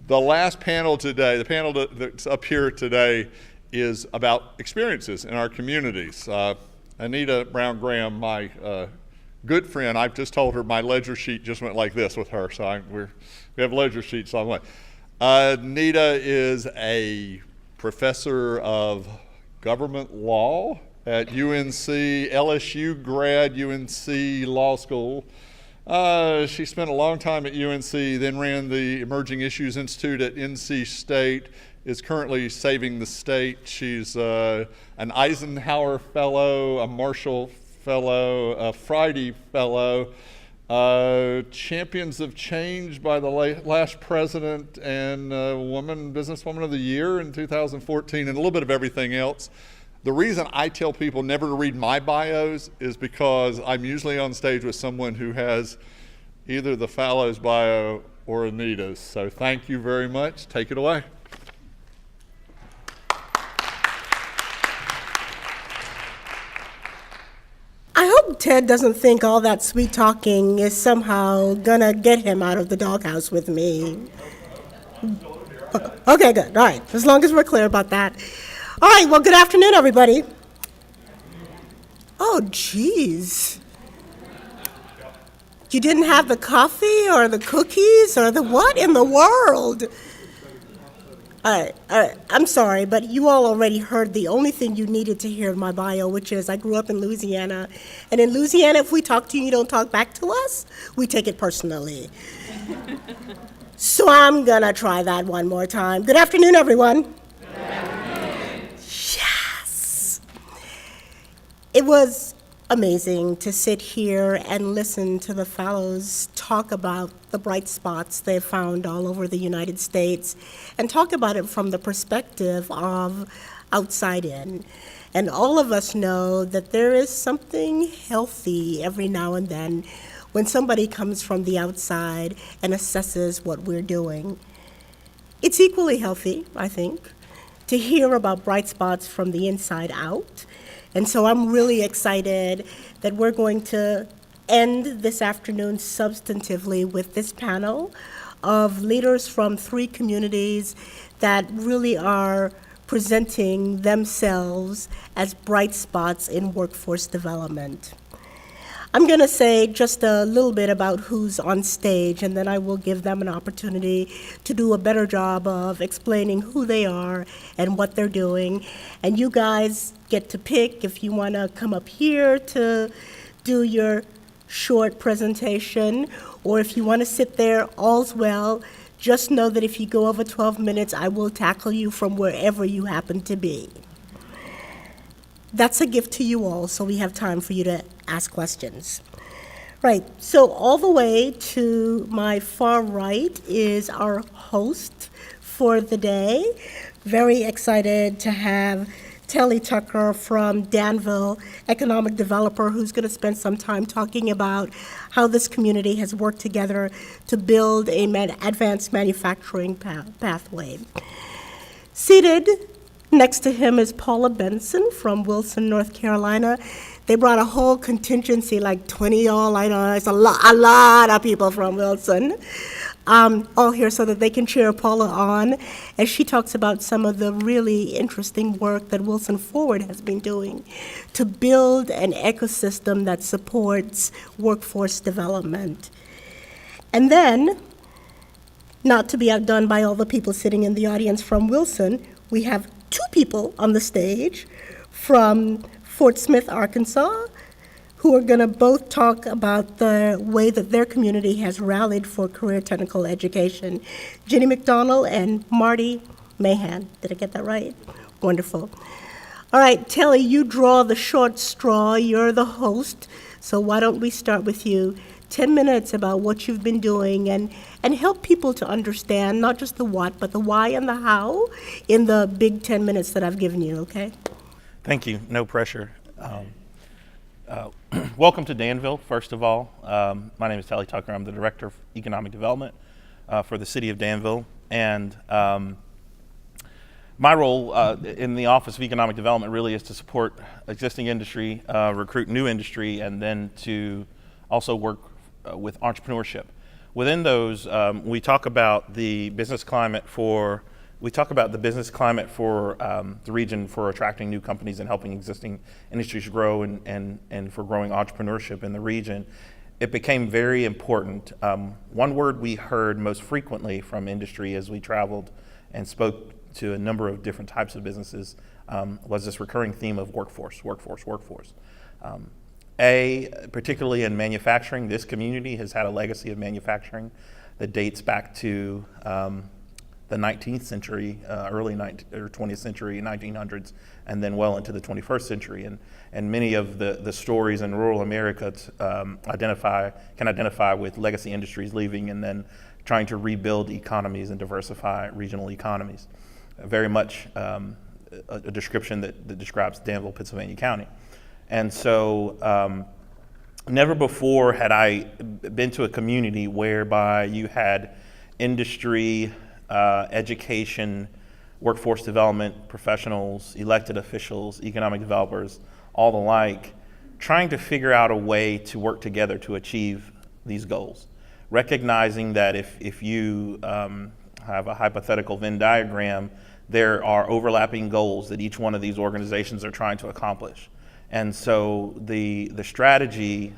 The last panel today, the panel that's up here today, is about experiences in our communities. Anita Brown Graham, my good friend, I've just told her my ledger sheet just went like this with her, so we have ledger sheets along the way. Anita is a professor of government law at UNC, LSU grad, UNC Law School. She spent a long time at UNC, then ran the Emerging Issues Institute at NC State, is currently saving the state. She's an Eisenhower Fellow, a Marshall Fellow, a Friday Fellow, Champions of Change by the last president, and Businesswoman of the Year in 2014, and a little bit of everything else. The reason I tell people never to read my bios is because I'm usually on stage with someone who has either the Fallows bio or Anita's. So thank you very much. Take it away. I hope Ted doesn't think all that sweet talking is somehow gonna get him out of the doghouse with me. Okay, good. All right, as long as we're clear about that. All right, well, good afternoon, everybody. Oh, geez. You didn't have the coffee or the cookies or the what in the world? All right, I'm sorry, but you all already heard the only thing you needed to hear in my bio, which is I grew up in Louisiana. And in Louisiana, if we talk to you, you don't talk back to us, we take it personally. So I'm gonna try that one more time. Good afternoon, everyone. Yes. It was amazing to sit here and listen to the fellows talk about the bright spots they found all over the United States and talk about it from the perspective of outside in. And all of us know that there is something healthy every now and then when somebody comes from the outside and assesses what we're doing. It's equally healthy, I think, to hear about bright spots from the inside out. And so I'm really excited that we're going to end this afternoon substantively with this panel of leaders from 3 communities that really are presenting themselves as bright spots in workforce development. I'm going to say just a little bit about who's on stage, and then I will give them an opportunity to do a better job of explaining who they are and what they're doing. And you guys get to pick if you want to come up here to do your short presentation, or if you want to sit there, all's well. Just know that if you go over 12 minutes, I will tackle you from wherever you happen to be. That's a gift to you all, so we have time for you to ask questions. Right, so all the way to my far right is our host for the day. Very excited to have Telly Tucker from Danville, economic developer, who's going to spend some time talking about how this community has worked together to build a advanced manufacturing pathway. Seated next to him is Paula Benson from Wilson, North Carolina. They brought a whole contingency, like 20 y'all. I know it's a lot of people from Wilson, all here so that they can cheer Paula on as she talks about some of the really interesting work that Wilson Forward has been doing to build an ecosystem that supports workforce development. And then, not to be outdone by all the people sitting in the audience from Wilson, we have 2 people on the stage from Fort Smith, Arkansas, who are going to both talk about the way that their community has rallied for career technical education. Jenny McDonald and Marty Mahan. Did I get that right? Wonderful. All right, Telly, you draw the short straw. You're the host, so why don't we start with you? 10 minutes about what you've been doing and help people to understand not just the what, but the why and the how in the big 10 minutes that I've given you, okay? Thank you, no pressure. Welcome to Danville, first of all. My name is Telly Tucker. I'm the Director of Economic Development for the City of Danville. And my role in the Office of Economic Development really is to support existing industry, recruit new industry, and then to also work with entrepreneurship. Within those, we talk about the business climate for the region for attracting new companies and helping existing industries grow and for growing entrepreneurship in the region. It became very important. One word we heard most frequently from industry as we traveled and spoke to a number of different types of businesses was this recurring theme of workforce. Particularly in manufacturing, this community has had a legacy of manufacturing that dates back to the 19th century, early 20th century, 1900s, and then well into the 21st century. And many of the stories in rural America can identify with legacy industries leaving and then trying to rebuild economies and diversify regional economies. Very much a description that describes Danville, Pennsylvania County. And so never before had I been to a community whereby you had industry, education, workforce development professionals, elected officials, economic developers, all the like, trying to figure out a way to work together to achieve these goals. Recognizing that if you have a hypothetical Venn diagram, there are overlapping goals that each one of these organizations are trying to accomplish. And so the strategy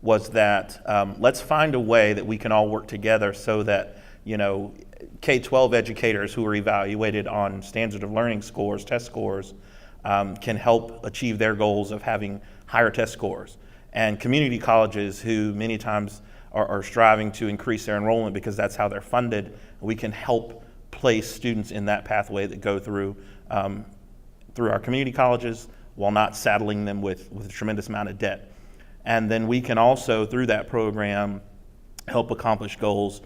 was that let's find a way that we can all work together so that, K-12 educators who are evaluated on standard of learning scores, test scores, can help achieve their goals of having higher test scores. And community colleges who many times are striving to increase their enrollment because that's how they're funded, we can help place students in that pathway that go through our community colleges while not saddling them with a tremendous amount of debt. And then we can also, through that program, help accomplish goals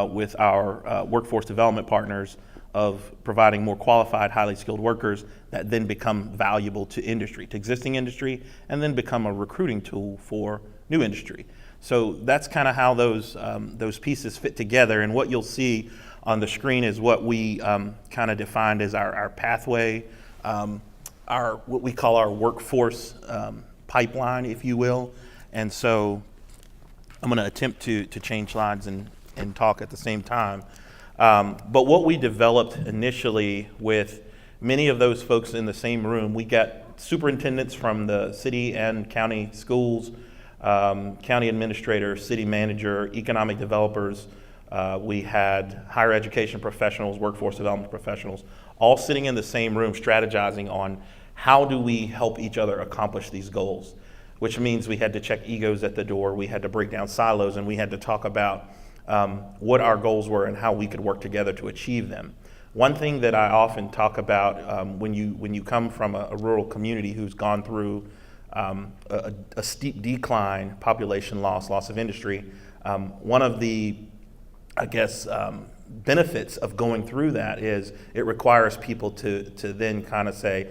with our workforce development partners of providing more qualified, highly skilled workers that then become valuable to industry, to existing industry, and then become a recruiting tool for new industry. So that's kind of how those pieces fit together. And what you'll see on the screen is what we kind of defined as our pathway, what we call our workforce pipeline, if you will. And so I'm going to attempt to change slides and talk at the same time. But what we developed initially with many of those folks in the same room, we got superintendents from the city and county schools, county administrator, city manager, economic developers. We had higher education professionals, workforce development professionals, all sitting in the same room strategizing on how do we help each other accomplish these goals, which means we had to check egos at the door, we had to break down silos, and we had to talk about what our goals were and how we could work together to achieve them. One thing that I often talk about when you come from a rural community who's gone through a steep decline, population loss of industry, one of the, benefits of going through that is it requires people to then kind of say,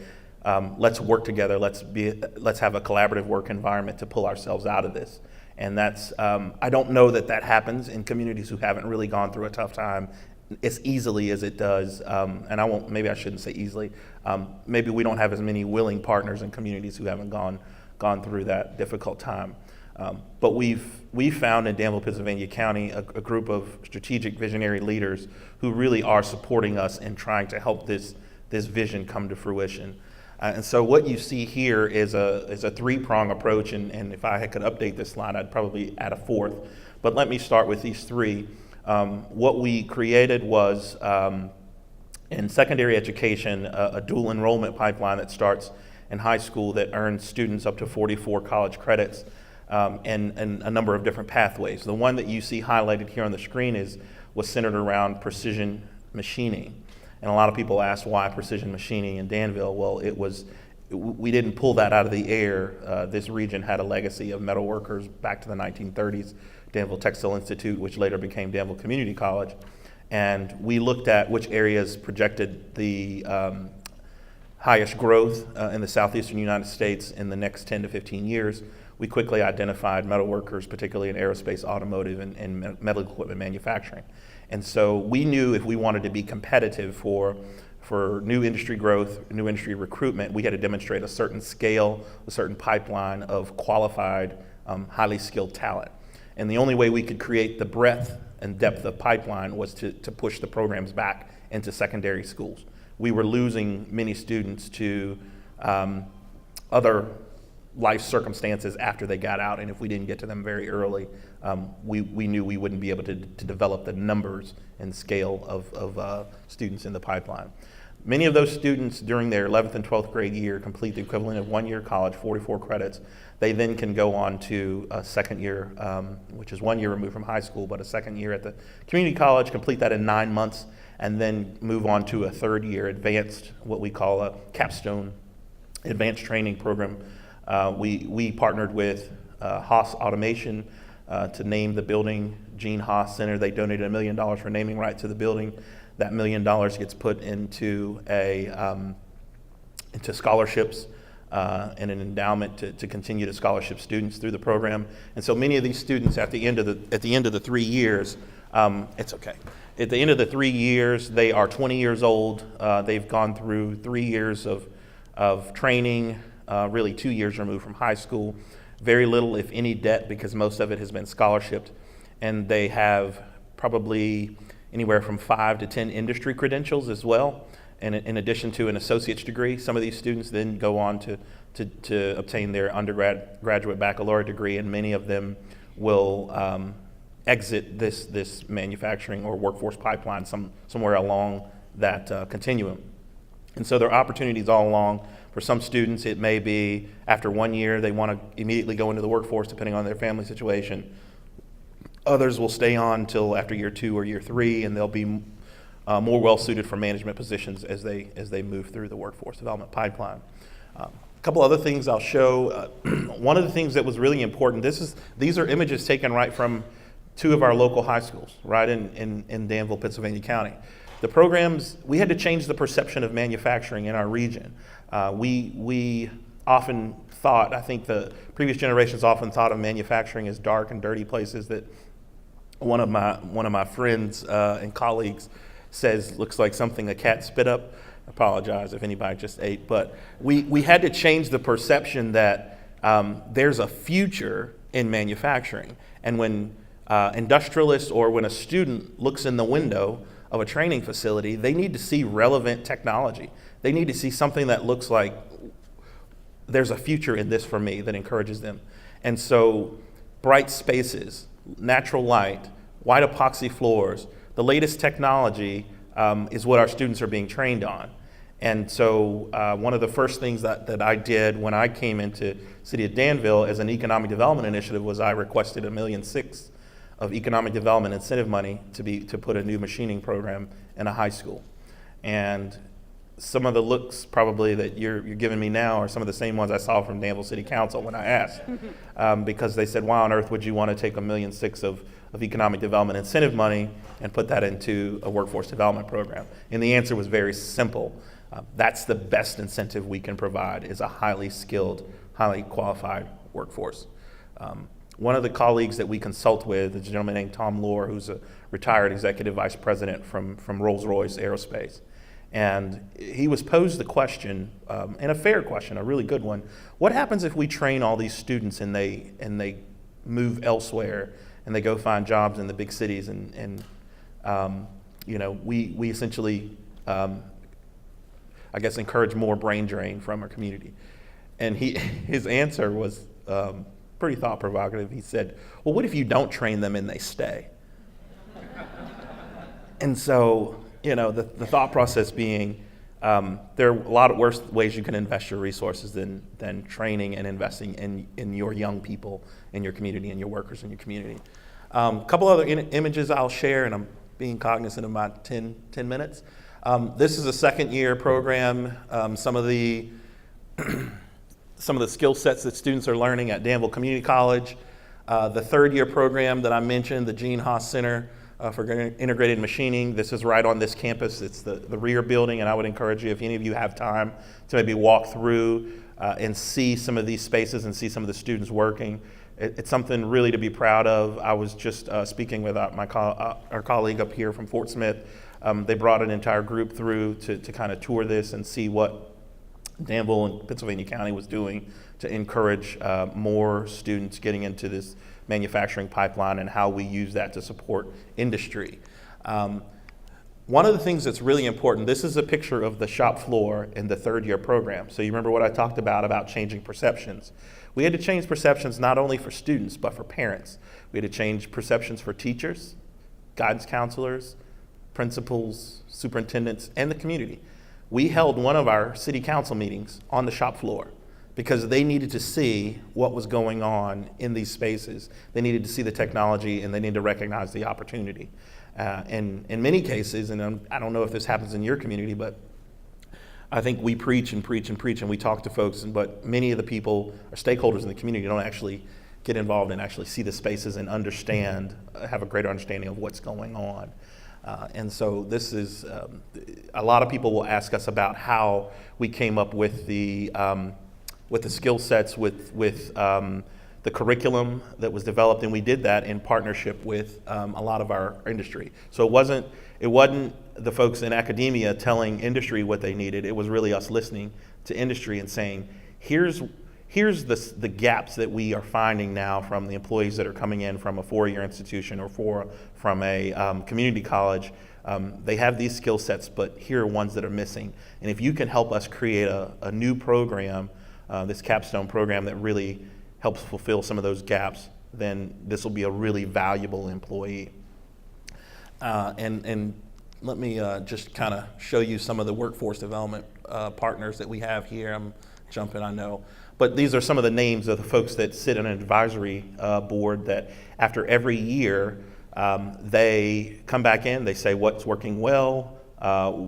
let's work together, let's have a collaborative work environment to pull ourselves out of this. And that's, I don't know that happens in communities who haven't really gone through a tough time as easily as it does, and maybe I shouldn't say easily, maybe we don't have as many willing partners in communities who haven't gone through that difficult time. But we've found in Danville, Pennsylvania County, a group of strategic visionary leaders who really are supporting us in trying to help this vision come to fruition. And so what you see here is a three-prong approach, and if I could update this slide, I'd probably add a fourth. But let me start with these three. What we created was, in secondary education, a dual enrollment pipeline that starts in high school that earns students up to 44 college credits and a number of different pathways. The one that you see highlighted here on the screen was centered around precision machining. And a lot of people ask why precision machining in Danville. Well, we didn't pull that out of the air. This region had a legacy of metal workers back to the 1930s, Danville Textile Institute, which later became Danville Community College. And we looked at which areas projected the highest growth in the southeastern United States in the next 10 to 15 years. We quickly identified metal workers, particularly in aerospace, automotive, and medical equipment manufacturing. And so we knew if we wanted to be competitive for new industry growth, new industry recruitment, we had to demonstrate a certain scale, a certain pipeline of qualified, highly skilled talent. And the only way we could create the breadth and depth of pipeline was to push the programs back into secondary schools. We were losing many students to other life circumstances after they got out, and if we didn't get to them very early, we knew we wouldn't be able to develop the numbers and scale of students in the pipeline. Many of those students during their 11th and 12th grade year complete the equivalent of 1 year college, 44 credits. They then can go on to a second year, which is 1 year removed from high school, but a second year at the community college, complete that in 9 months, and then move on to a third year advanced, what we call a capstone advanced training program. We partnered with Haas Automation to name the building Gene Haas Center. They donated $1 million for naming rights to the building. That $1 million gets put into into scholarships and an endowment to continue to scholarship students through the program. And so many of these students at the end of the 3 years, it's okay. At the end of the 3 years, they are 20 years old. They've gone through 3 years of training, really 2 years removed from high school. Very little, if any, debt because most of it has been scholarshiped. And they have probably anywhere from 5 to 10 industry credentials as well. And in addition to an associate's degree, some of these students then go on to obtain their graduate baccalaureate degree, and many of them will exit this manufacturing or workforce pipeline somewhere along that continuum. And so there are opportunities all along. For some students, it may be after 1 year, they want to immediately go into the workforce depending on their family situation. Others will stay on until after year 2 or year 3, and they'll be more well-suited for management positions as they move through the workforce development pipeline. A couple other things I'll show. One of the things that was really important, these are images taken right from 2 of our local high schools, right in Danville, Pennsylvania County. The programs, we had to change the perception of manufacturing in our region. We often thought, I think the previous generations often thought of manufacturing as dark and dirty places that one of my friends and colleagues says looks like something a cat spit up. I apologize if anybody just ate, but we had to change the perception that there's a future in manufacturing. And when industrialists or when a student looks in the window of a training facility, they need to see relevant technology. They need to see something that looks like there's a future in this for me that encourages them. And so bright spaces, natural light, white epoxy floors, the latest technology is what our students are being trained on. And so one of the first things that I did when I came into City of Danville as an economic development initiative was I requested $1.6 million of economic development incentive money to put a new machining program in a high school. And some of the looks probably that you're giving me now are some of the same ones I saw from Danville City Council when I asked, because they said, why on earth would you want to take $1.6 million of economic development incentive money and put that into a workforce development program? And the answer was very simple. That's the best incentive we can provide, is a highly skilled, highly qualified workforce. One of the colleagues that we consult with is a gentleman named Tom Lohr, who's a retired executive vice president from Rolls-Royce Aerospace. And he was posed the question, and a fair question, a really good one: what happens if we train all these students and they move elsewhere and they go find jobs in the big cities and we essentially I guess encourage more brain drain from our community? And his answer was pretty thought provocative. He said, well, what if you don't train them and they stay? And so, the thought process being, there are a lot of worse ways you can invest your resources than training and investing in your young people in your community and your workers in your community. A couple other images I'll share, and I'm being cognizant of my 10 minutes. This is a second year program. Some of the skill sets that students are learning at Danville Community College. The third year program that I mentioned, the Gene Haas Center for Integrated Machining. This is right on this campus. It's the rear building, and I would encourage you, if any of you have time, to maybe walk through and see some of these spaces and see some of the students working. It's something really to be proud of. I was just speaking with our colleague up here from Fort Smith. They brought an entire group through to kind of tour this and see what Danville and Pennsylvania County was doing to encourage more students getting into this manufacturing pipeline and how we use that to support industry. One of the things that's really important, this is a picture of the shop floor in the third year program. So you remember what I talked about changing perceptions. We had to change perceptions not only for students, but for parents. We had to change perceptions for teachers, guidance counselors, principals, superintendents, and the community. We held one of our city council meetings on the shop floor because they needed to see what was going on in these spaces. They needed to see the technology, and they needed to recognize the opportunity. And in many cases, and I don't know if this happens in your community, but I think we preach and preach and preach, and we talk to folks, but many of the people or stakeholders in the community don't actually get involved and actually see the spaces and understand, have a greater understanding of what's going on. And so this is, a lot of people will ask us about how we came up with the skill sets, with the curriculum that was developed, and we did that in partnership with a lot of our industry. So it wasn't the folks in academia telling industry what they needed. It was really us listening to industry and saying, here's the gaps that we are finding now from the employees that are coming in from a four-year institution or from a community college. They have these skill sets, but here are ones that are missing. And if you can help us create a new program, this capstone program that really helps fulfill some of those gaps, then this will be a really valuable employee. And let me just kind of show you some of the workforce development partners that we have here. I'm jumping, I know. But these are some of the names of the folks that sit on an advisory board that after every year, they come back in, they say what's working well,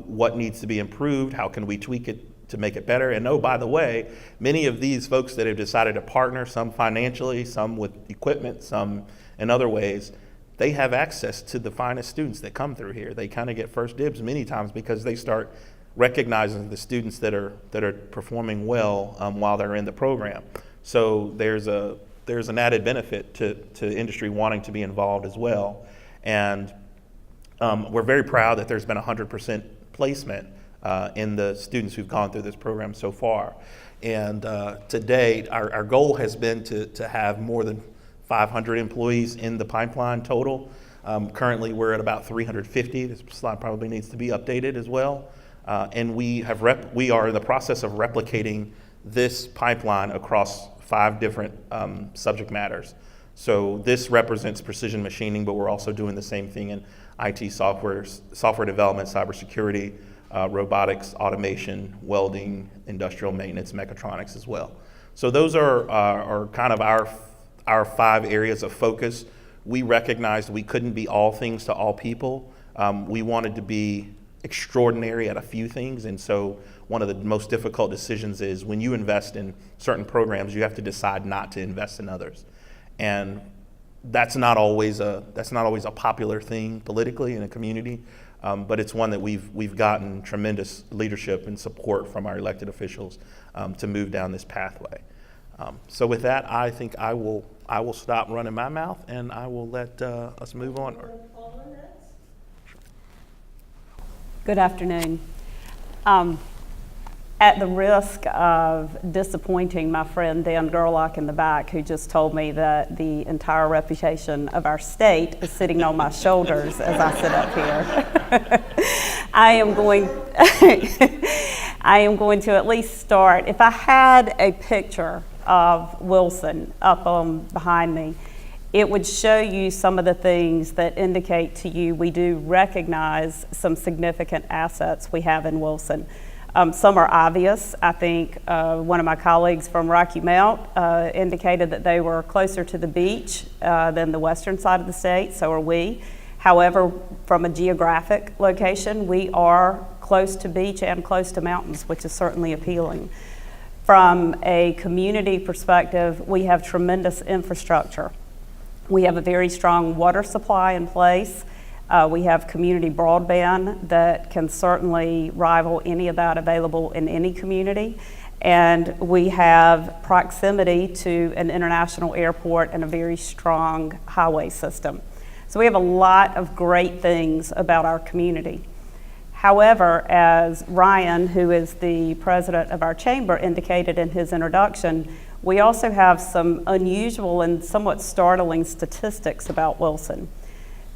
what needs to be improved, how can we tweak it to make it better. And oh, by the way, many of these folks that have decided to partner, some financially, some with equipment, some in other ways, they have access to the finest students that come through here. They kind of get first dibs many times because they start recognizing the students that are performing well while they're in the program. So there's an added benefit to industry wanting to be involved as well. And we're very proud that there's been 100% placement in the students who've gone through this program so far. And to date, our goal has been to have more than 500 employees in the pipeline total. Currently, we're at about 350. This slide probably needs to be updated as well. And we are in the process of replicating this pipeline across 5 different subject matters. So this represents precision machining, but we're also doing the same thing in IT software development, cybersecurity, robotics, automation, welding, industrial maintenance, mechatronics as well. So those are kind of our 5 areas of focus. We recognized we couldn't be all things to all people. We wanted to be extraordinary at a few things, and so one of the most difficult decisions is when you invest in certain programs, you have to decide not to invest in others. And that's not always a popular thing politically in a community. But it's one that we've gotten tremendous leadership and support from our elected officials to move down this pathway. So with that, I think I will stop running my mouth and I will let us move on. Good afternoon. At the risk of disappointing my friend Dan Gerlach in the back, who just told me that the entire reputation of our state is sitting on my shoulders as I sit up here, I am going to at least start. If I had a picture of Wilson up behind me, it would show you some of the things that indicate to you we do recognize some significant assets we have in Wilson. Some are obvious. I think one of my colleagues from Rocky Mount indicated that they were closer to the beach than the western side of the state, so are we. However, from a geographic location, we are close to beach and close to mountains, which is certainly appealing. From a community perspective, we have tremendous infrastructure. We have a very strong water supply in place. We have community broadband that can certainly rival any of that available in any community. And we have proximity to an international airport and a very strong highway system. So we have a lot of great things about our community. However, as Ryan, who is the president of our chamber, indicated in his introduction, we also have some unusual and somewhat startling statistics about Wilson.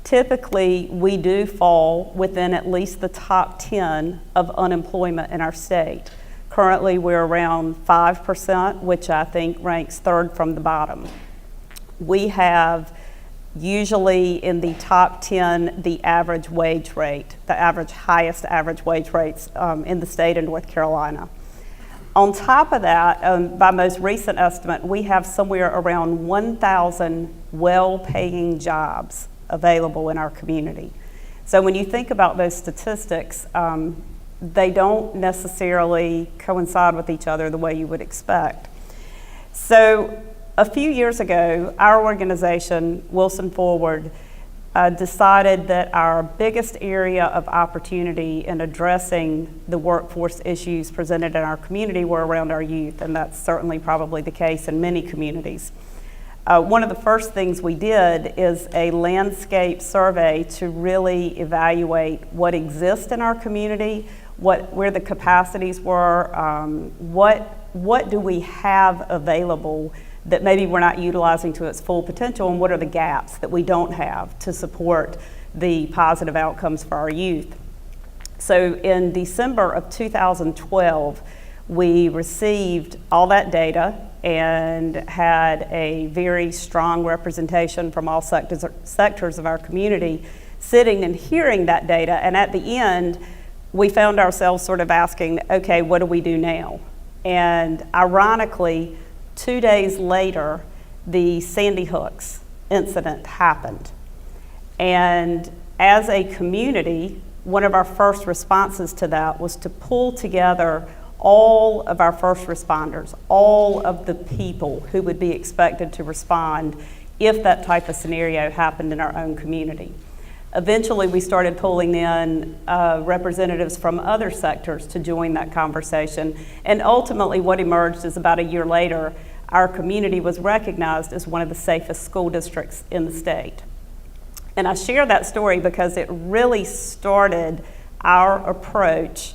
Typically, we do fall within at least the top 10 of unemployment in our state. Currently, we're around 5%, which I think ranks third from the bottom. We have usually in the top 10 the average wage rate, the highest average wage rates in the state of North Carolina. On top of that, by most recent estimate, we have somewhere around 1,000 well-paying jobs available in our community. So when you think about those statistics, they don't necessarily coincide with each other the way you would expect. So a few years ago, our organization, Wilson Forward, decided that our biggest area of opportunity in addressing the workforce issues presented in our community were around our youth, and that's certainly probably the case in many communities. One of the first things we did is a landscape survey to really evaluate what exists in our community, where the capacities were, what do we have available that maybe we're not utilizing to its full potential, and what are the gaps that we don't have to support the positive outcomes for our youth. So in December of 2012, we received all that data and had a very strong representation from all sectors of our community sitting and hearing that data. And at the end, we found ourselves sort of asking, okay, what do we do now? And ironically, 2 days later, the Sandy Hooks incident happened. And as a community, one of our first responses to that was to pull together all of our first responders, all of the people who would be expected to respond if that type of scenario happened in our own community. Eventually, we started pulling in representatives from other sectors to join that conversation. And ultimately, what emerged is about a year later, our community was recognized as one of the safest school districts in the state. And I share that story because it really started our approach,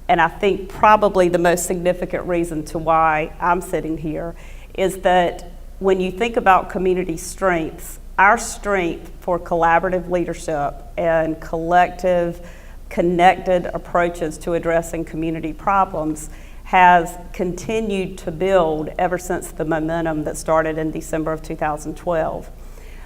and I think probably the most significant reason to why I'm sitting here is that when you think about community strengths, our strength for collaborative leadership and collective, connected approaches to addressing community problems has continued to build ever since the momentum that started in December of 2012.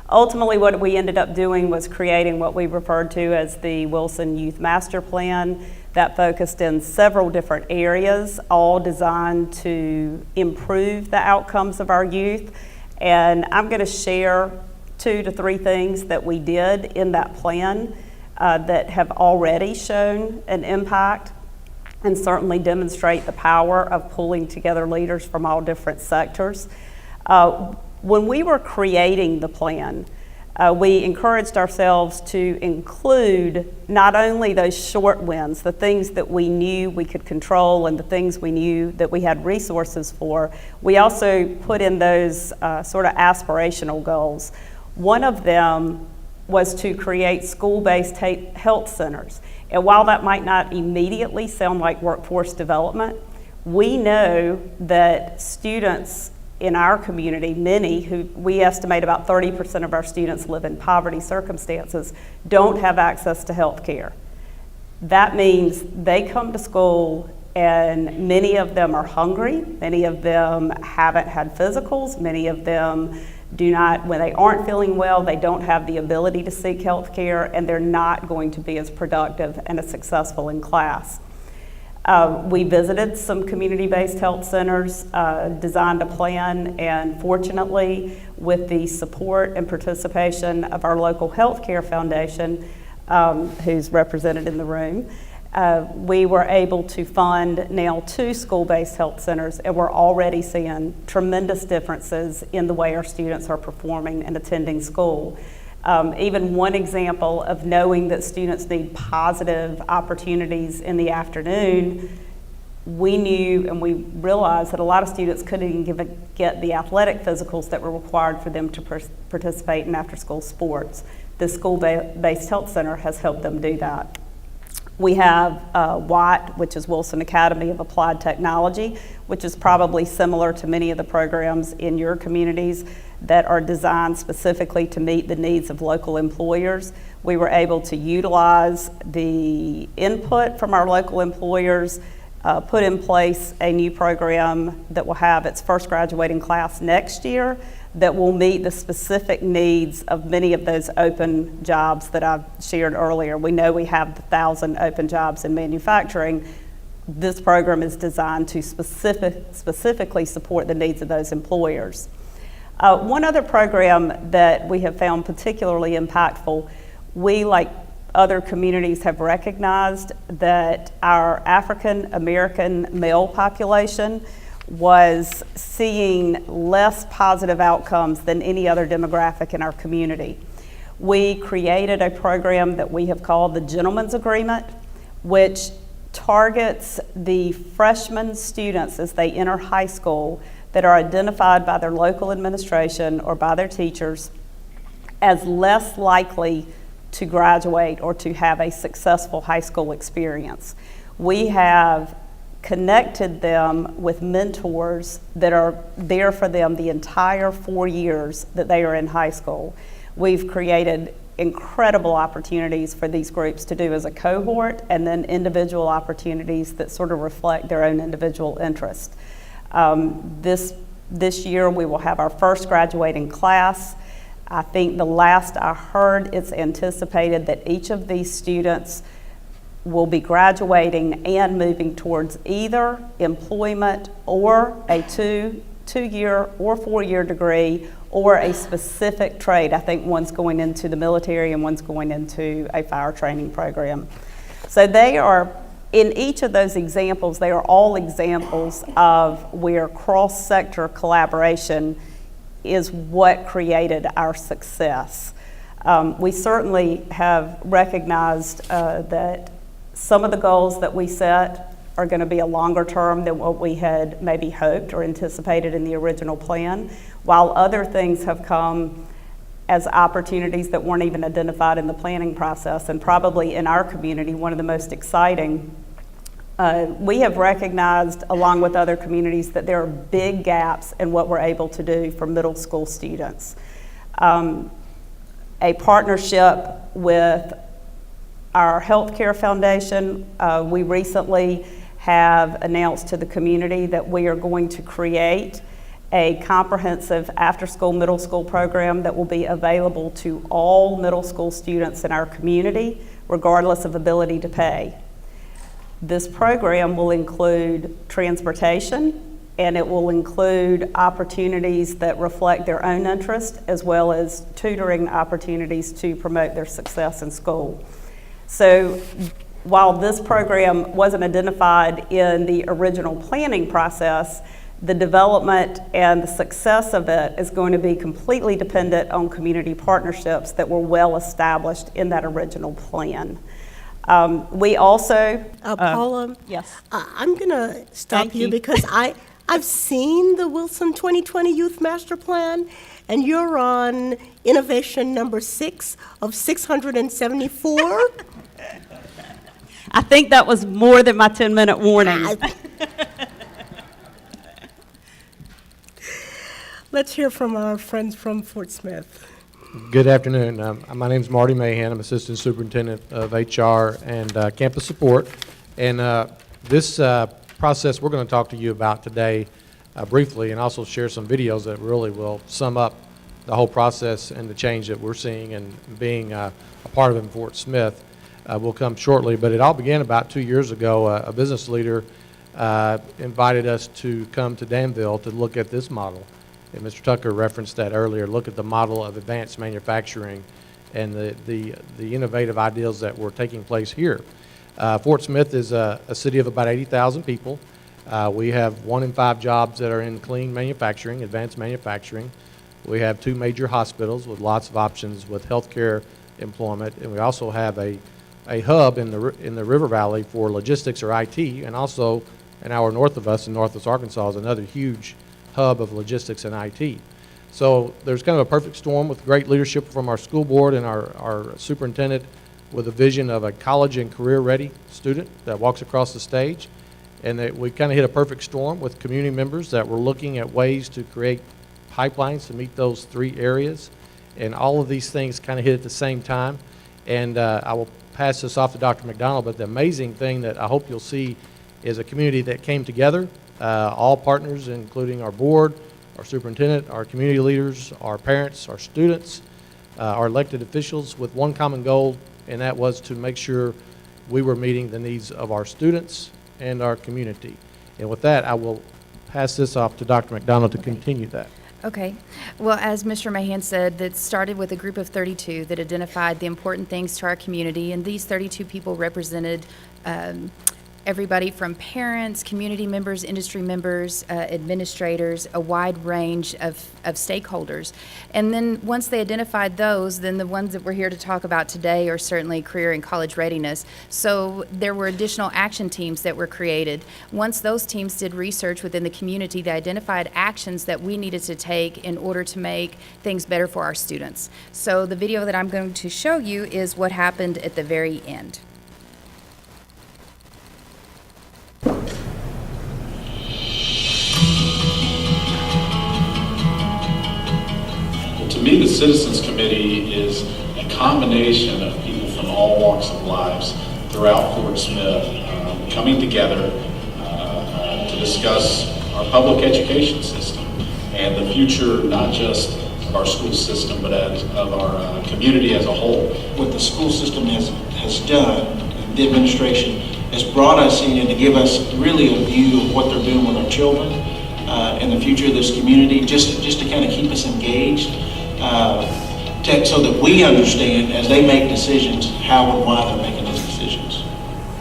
Ultimately, what we ended up doing was creating what we referred to as the Wilson Youth Master Plan that focused in several different areas, all designed to improve the outcomes of our youth. And I'm going to share 2 to 3 things that we did in that plan that have already shown an impact and certainly demonstrate the power of pulling together leaders from all different sectors. When we were creating the plan, we encouraged ourselves to include not only those short wins, the things that we knew we could control and the things we knew that we had resources for, we also put in those sort of aspirational goals. One of them was to create school-based health centers. And while that might not immediately sound like workforce development, we know that students in our community, many who we estimate about 30% of our students live in poverty circumstances, don't have access to health care. That means they come to school and many of them are hungry, many of them haven't had physicals, many of them do not, when they aren't feeling well, they don't have the ability to seek health care, and they're not going to be as productive and as successful in class. We visited some community-based health centers, designed a plan, and fortunately, with the support and participation of our local healthcare foundation, who's represented in the room, we were able to fund now 2 school-based health centers, and we're already seeing tremendous differences in the way our students are performing and attending school. Even one example of knowing that students need positive opportunities in the afternoon, we knew and we realized that a lot of students couldn't even get the athletic physicals that were required for them to participate in after-school sports. The school-based health center has helped them do that. We have WAT, which is Wilson Academy of Applied Technology, which is probably similar to many of the programs in your communities that are designed specifically to meet the needs of local employers. We were able to utilize the input from our local employers, put in place a new program that will have its first graduating class next year that will meet the specific needs of many of those open jobs that I've shared earlier. We know we have 1,000 open jobs in manufacturing. This program is designed to specifically support the needs of those employers. One other program that we have found particularly impactful, we, like other communities, have recognized that our African American male population was seeing less positive outcomes than any other demographic in our community. We created a program that we have called the Gentleman's Agreement, which targets the freshman students as they enter high school that are identified by their local administration or by their teachers as less likely to graduate or to have a successful high school experience. We have connected them with mentors that are there for them the entire 4 years that they are in high school. We've created incredible opportunities for these groups to do as a cohort, and then individual opportunities that sort of reflect their own individual interest. This year we will have our first graduating class. I think the last I heard, it's anticipated that each of these students will be graduating and moving towards either employment or a two-year or 4-year degree or a specific trade. I think one's going into the military and one's going into a fire training program. So they are, in each of those examples, they are all examples of where cross-sector collaboration is what created our success. We certainly have recognized that some of the goals that we set are going to be a longer term than what we had maybe hoped or anticipated in the original plan, while other things have come as opportunities that weren't even identified in the planning process. And probably in our community, one of the most exciting, we have recognized, along with other communities, that there are big gaps in what we're able to do for middle school students. A partnership with our healthcare foundation, we recently have announced to the community that we are going to create a comprehensive after-school middle school program that will be available to all middle school students in our community, regardless of ability to pay. This program will include transportation, and it will include opportunities that reflect their own interest, as well as tutoring opportunities to promote their success in school. So while this program wasn't identified in the original planning process, the development and the success of it is going to be completely dependent on community partnerships that were well established in that original plan. We also... Paula, yes. I'm going to stop Thank you you. because I've seen the Wilson 2020 Youth Master Plan, and you're on innovation number 6 of 674. I think that was more than my 10-minute warning. Let's hear from our friends from Fort Smith. Good afternoon. My name is Marty Mahan. I'm Assistant Superintendent of HR and Campus Support. And this process we're going to talk to you about today briefly, and also share some videos that really will sum up the whole process and the change that we're seeing and being a part of in Fort Smith. Will come shortly, but it all began about 2 years ago. A business leader invited us to come to Danville to look at this model. And Mr. Tucker referenced that earlier. Look at the model of advanced manufacturing and the innovative ideas that were taking place here. Fort Smith is a city of about 80,000 people. We have 1 in 5 jobs that are in clean manufacturing, advanced manufacturing. We have 2 major hospitals with lots of options with healthcare employment, and we also have a hub in the River Valley for logistics or IT, and also an hour north of us in Northwest Arkansas is another huge hub of logistics and IT. So there's kind of a perfect storm with great leadership from our school board and our superintendent with a vision of a college and career-ready student that walks across the stage. And that we kind of hit a perfect storm with community members that were looking at ways to create pipelines to meet those 3 areas. And all of these things kind of hit at the same time. And I will pass this off to Dr. McDonald, but the amazing thing that I hope you'll see is a community that came together, all partners, including our board, our superintendent, our community leaders, our parents, our students, our elected officials, with one common goal, and that was to make sure we were meeting the needs of our students and our community. And with that, I will pass this off to Dr. McDonald to continue that. Okay. Well, as Mr. Mahan said, that started with a group of 32 that identified the important things to our community, and these 32 people represented everybody from parents, community members, industry members, administrators, a wide range of stakeholders. And then once they identified those, then the ones that we're here to talk about today are certainly career and college readiness. So there were additional action teams that were created. Once those teams did research within the community, they identified actions that we needed to take in order to make things better for our students. So the video that I'm going to show you is what happened at the very end. To me, the Citizens Committee is a combination of people from all walks of lives throughout Fort Smith coming together to discuss our public education system and the future, not just of our school system, but of our community as a whole. What the school system has done, the administration has brought us in to give us really a view of what they're doing with our children and the future of this community, just to kind of keep us engaged. So that we understand as they make decisions how and why they're making those decisions.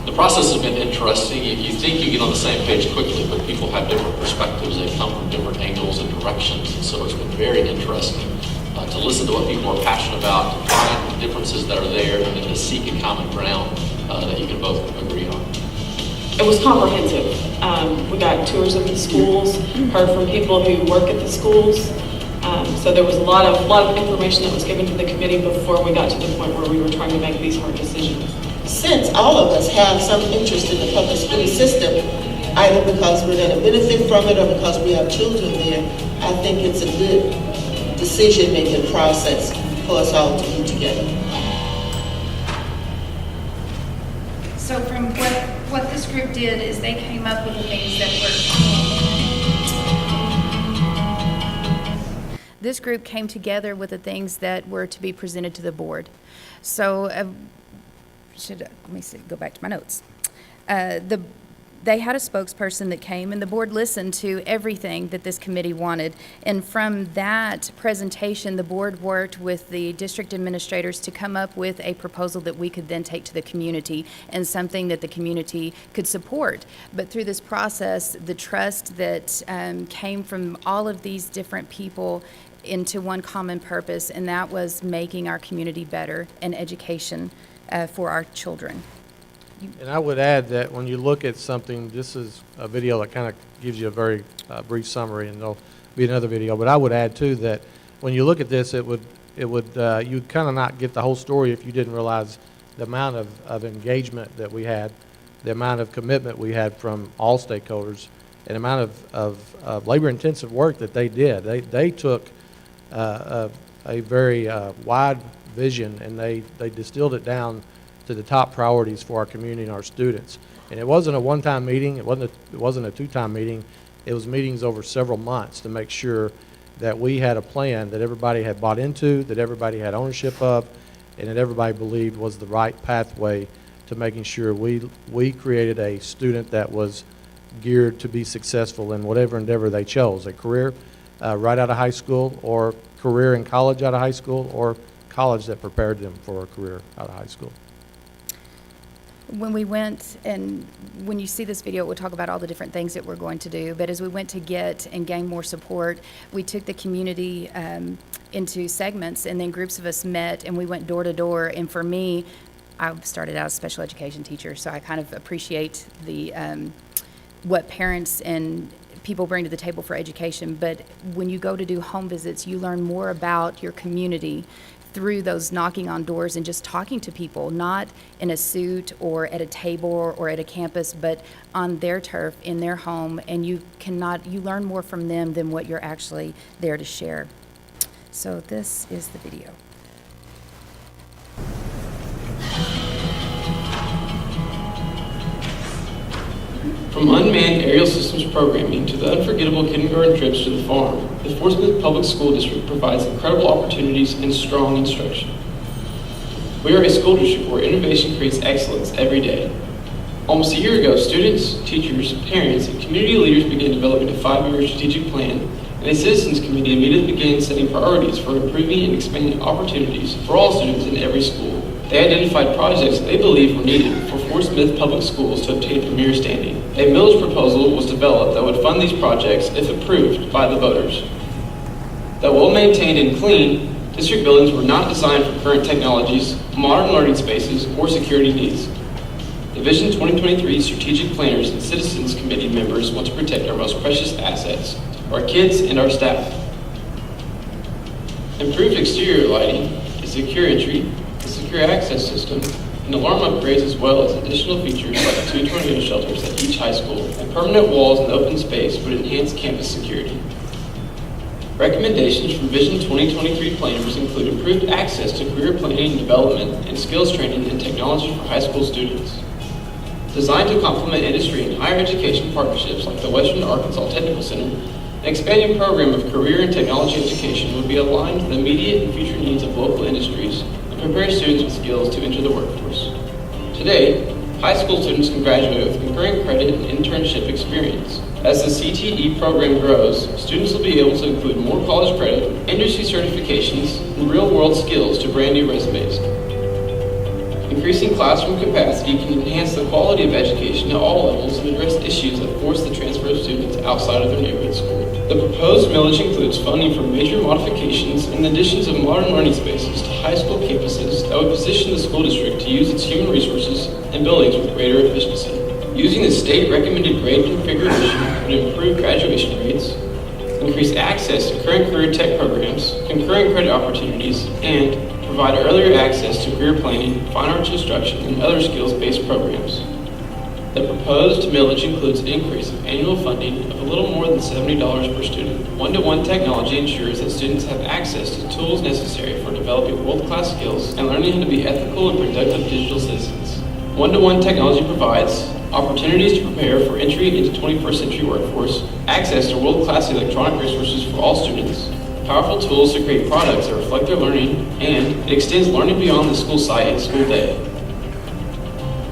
The process has been interesting. You think you get on the same page quickly, but people have different perspectives. They come from different angles and directions, and so it's been very interesting to listen to what people are passionate about, to find the differences that are there, and then to seek a common ground that you can both agree on. It was comprehensive. We got tours of the schools, heard from people who work at the schools. So there was a lot of information that was given to the committee before we got to the point where we were trying to make these hard decisions. Since all of us have some interest in the public school system, either because we're going to benefit from it or because we have children there, I think it's a good decision-making process for us all to be together. So from what this group did is they came up with the things that were This group came together with the things that were to be presented to the board. So, let me see, go back to my notes. They had a spokesperson that came, and the board listened to everything that this committee wanted. And from that presentation, the board worked with the district administrators to come up with a proposal that we could then take to the community and something that the community could support. But through this process, the trust that came from all of these different people into one common purpose, and that was making our community better and education for our children. And I would add that when you look at something, this is a video that kind of gives you a very brief summary, and there'll be another video. But I would add too that when you look at this, you'd kind of not get the whole story if you didn't realize the amount of engagement that we had, the amount of commitment we had from all stakeholders, and the amount of labor-intensive work that they did. They took a very wide vision, and they distilled it down to the top priorities for our community and our students. And it wasn't a one-time meeting. It wasn't a two-time meeting. It was meetings over several months to make sure that we had a plan that everybody had bought into, that everybody had ownership of, and that everybody believed was the right pathway to making sure we created a student that was geared to be successful in whatever endeavor they chose, a career right out of high school, or career in college out of high school, or college that prepared them for a career out of high school. When we went, and when you see this video, it will talk about all the different things that we're going to do, but as we went to get and gain more support, we took the community into segments, and then groups of us met, and we went door to door. And for me, I started out as a special education teacher, so I kind of appreciate the what parents and people bring to the table for education. But when you go to do home visits, you learn more about your community through those knocking on doors and just talking to people, not in a suit or at a table or at a campus, but on their turf, in their home, and you learn more from them than what you're actually there to share. So this is the video. From unmanned aerial systems programming to the unforgettable kindergarten trips to the farm, the Fort Smith Public School District provides incredible opportunities and strong instruction. We are a school district where innovation creates excellence every day. Almost a year ago, students, teachers, parents, and community leaders began developing a 5-year strategic plan, and a citizens committee immediately began setting priorities for improving and expanding opportunities for all students in every school. They identified projects they believed were needed for Fort Smith Public Schools to obtain premier standing. A millage proposal was developed that would fund these projects if approved by the voters. That well-maintained and clean, district buildings were not designed for current technologies, modern learning spaces, or security needs. The Vision 2023 strategic planners and citizens committee members want to protect our most precious assets, our kids and our staff. Improved exterior lighting, a secure entry, a secure access system, and alarm upgrades, as well as additional features like 2 tornado shelters at each high school and permanent walls and open space would enhance campus security. Recommendations from Vision 2023 planners include improved access to career planning and development and skills training and technology for high school students. Designed to complement industry and higher education partnerships like the Western Arkansas Technical Center, an expanding program of career and technology education would be aligned to the immediate and future needs of local industries and prepare students with skills to enter the workforce. Today, high school students can graduate with concurrent credit and internship experience. As the CTE program grows, students will be able to include more college credit, industry certifications, and real-world skills to brand new resumes. Increasing classroom capacity can enhance the quality of education at all levels and address issues that force the transfer of students outside of their neighborhood school. The proposed millage includes funding for major modifications and additions of modern learning spaces to high school campuses that would position the school district to use its human resources and buildings with greater efficiency. Using the state-recommended grade configuration would improve graduation rates, increase access to current career tech programs, concurrent credit opportunities, and provide earlier access to career planning, fine arts instruction, and other skills-based programs. The proposed millage includes an increase of annual funding of a little more than $70 per student. One-to-one technology ensures that students have access to tools necessary for developing world-class skills and learning how to be ethical and productive digital citizens. One-to-one technology provides opportunities to prepare for entry into 21st century workforce, access to world-class electronic resources for all students, powerful tools to create products that reflect their learning, and it extends learning beyond the school site and school day.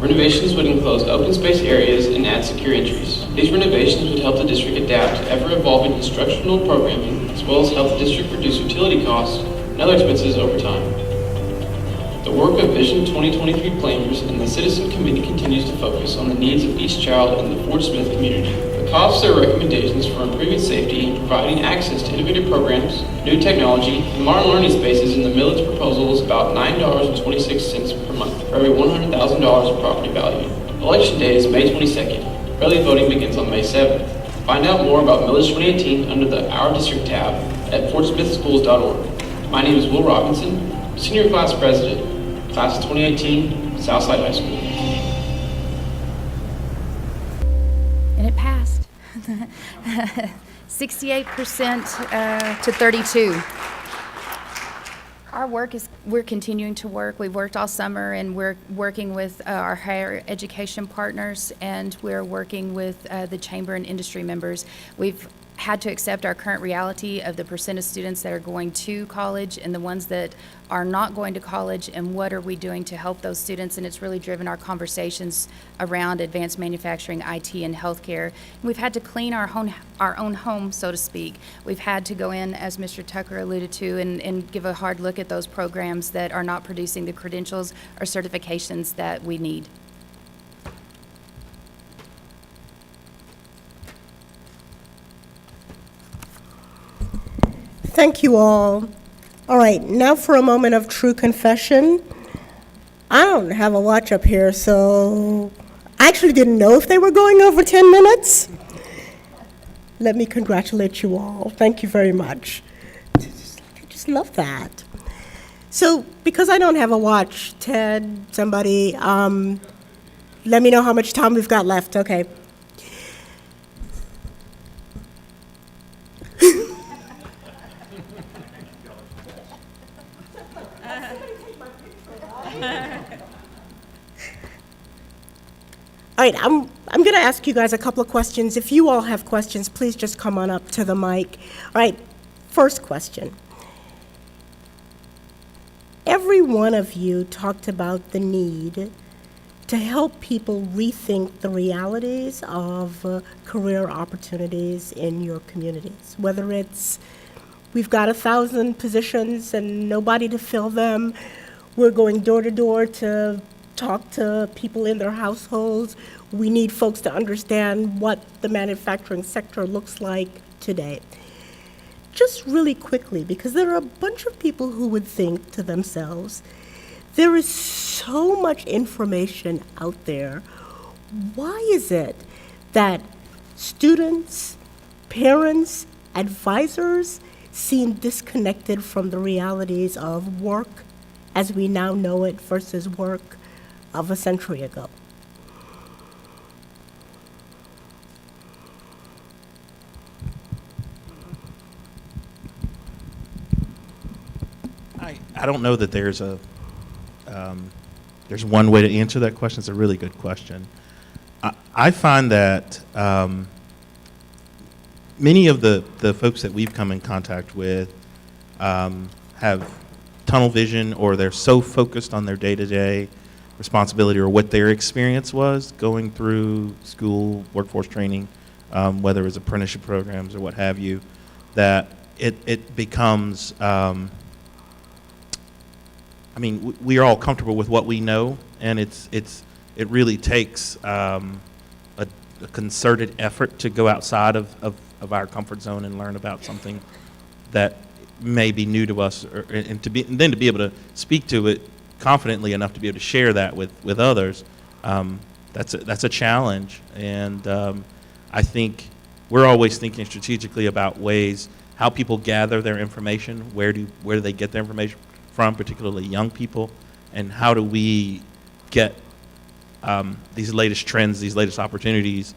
Renovations would enclose open space areas and add secure entries. These renovations would help the district adapt to ever-evolving instructional programming, as well as help the district reduce utility costs and other expenses over time. The work of Vision 2023 planners and the Citizen Committee continues to focus on the needs of each child in the Fort Smith community. The costs are recommendations for improving safety and providing access to innovative programs, new technology, and modern learning spaces in the millage proposal is about $9.26 per month for every $100,000 of property value. Election day is May 22nd. Early voting begins on May 7th. Find out more about Millage 2018 under the Our District tab at fortsmithschools.org. My name is Will Robinson, Senior Class President, Class of 2018, Southside High School. And it passed. 68% to 32. Our work is, we're continuing to work. We've worked all summer, and we're working with our higher education partners, and we're working with the chamber and industry members. We've had to accept our current reality of the percent of students that are going to college and the ones that are not going to college, and what are we doing to help those students. And it's really driven our conversations around advanced manufacturing, IT, and healthcare. We've had to clean our own home, so to speak. We've had to go in, as Mr. Tucker alluded to, and give a hard look at those programs that are not producing the credentials or certifications that we need. Thank you all. All right, now for a moment of true confession. I don't have a watch up here, so I actually didn't know if they were going over 10 minutes. Let me congratulate you all. Thank you very much. I just love that. So, because I don't have a watch, Ted, somebody, let me know how much time we've got left. Okay. All right, I'm going to ask you guys a couple of questions. If you all have questions, please just come on up to the mic. All right, first question. Every one of you talked about the need to help people rethink the realities of career opportunities in your communities, whether it's we've got 1,000 positions and nobody to fill them, we're going door to door to talk to people in their households, we need folks to understand what the manufacturing sector looks like today. Just really quickly, because there are a bunch of people who would think to themselves, there is so much information out there. Why is it that students, parents, advisors seem disconnected from the realities of work as we now know it versus work of a century ago? I don't know that there's there's one way to answer that question. It's a really good question. I find that many of the folks that we've come in contact with have tunnel vision, or they're so focused on their day-to-day responsibility or what their experience was going through school, workforce training, whether it's apprenticeship programs or what have you, that it becomes I mean, we are all comfortable with what we know, and it really takes a concerted effort to go outside of our comfort zone and learn about something that may be new to us, and then to be able to speak to it confidently enough to be able to share that with others. That's a challenge, and I think we're always thinking strategically about ways how people gather their information, where do they get their information from, particularly young people, and how do we get these latest trends, these latest opportunities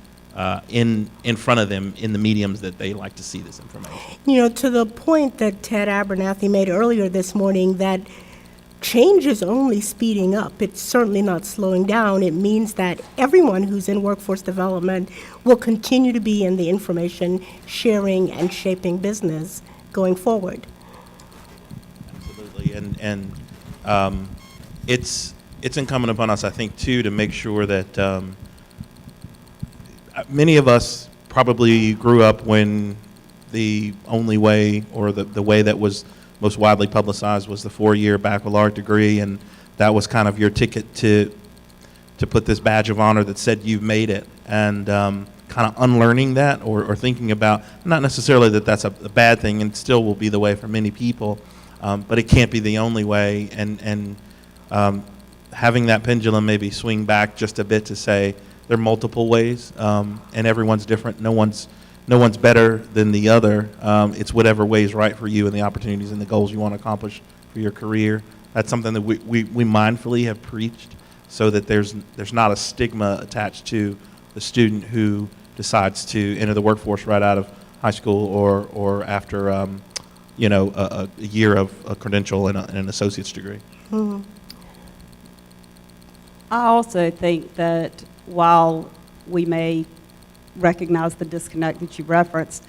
in front of them in the mediums that they like to see this information. You know, to the point that Ted Abernathy made earlier this morning, that change is only speeding up. It's certainly not slowing down. It means that everyone who's in workforce development will continue to be in the information sharing and shaping business going forward. And it's incumbent upon us, I think, too, to make sure that many of us probably grew up when the only way, or the way that was most widely publicized, was the 4-year baccalaureate degree, and that was kind of your ticket to put this badge of honor that said you've made it, and kind of unlearning that, or thinking about, not necessarily that that's a bad thing, and still will be the way for many people, but it can't be the only way, and having that pendulum maybe swing back just a bit to say there are multiple ways, and everyone's different. No one's better than the other. It's whatever way is right for you and the opportunities and the goals you want to accomplish for your career. That's something that we mindfully have preached, so that there's not a stigma attached to the student who decides to enter the workforce right out of high school or after a year of a credential and an associate's degree. Mm-hmm. I also think that while we may recognize the disconnect that you referenced,